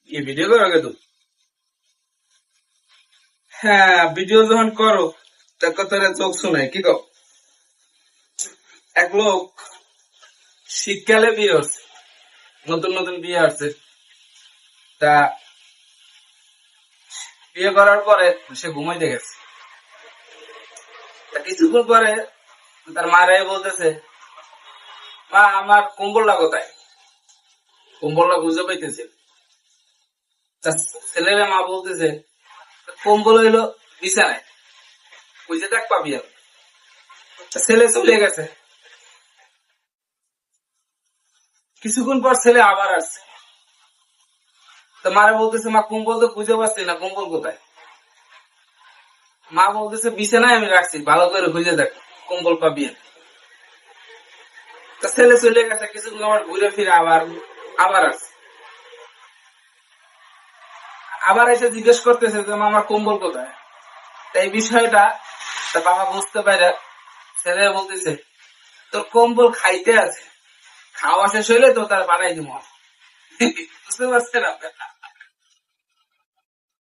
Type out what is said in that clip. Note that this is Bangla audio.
কি ভিডিও করো কে তুমি? হ্যাঁ, ভিডিও যখন করো তখন তোরা চোখ শোনায় কি কও? এক লোক শীতকালে বিয়ে হচ্ছে, নতুন নতুন বিয়ে আসছে। তা বিয়ে করার পরে সে ঘুমাইতে গেছে। তা কিছুক্ষণ পরে তার মারাই বলতেছে, মা আমার কম্বলটা কোথায়? কম্বলটা খুঁজে পাইতেছে। তার ছেলের মা বলতেছে, কম্বল হইলো বিছানায়, খুঁজে দেখ পাবি আর। তা ছেলে চলে গেছে। কিছুক্ষণ পর ছেলে আবার আসছে। তো মারা বলতেছে, মা কম্বল তো খুঁজে পাচ্ছি না, কম্বল কোথায়? মা বলতেছে, বিছানায় আমি রাখছি, ভালো করে খুঁজে দেখ, কম্বল পাবি আর। তা ছেলে চলে গেছে, কিছুক্ষণ আবার ঘুরে ফিরে আবার আবার আসছে। আবার এসে জিজ্ঞেস করতেছে যে মা, আমার কম্বল কোথায়? তা এই বিষয়টা তার বাবা বুঝতে পারে। ছেলে বলতেছে, তোর কম্বল খাইতে আছে, খাওয়া শেষ হইলে তো তার বানাই দিব। বুঝতে পারছেন আপনারা?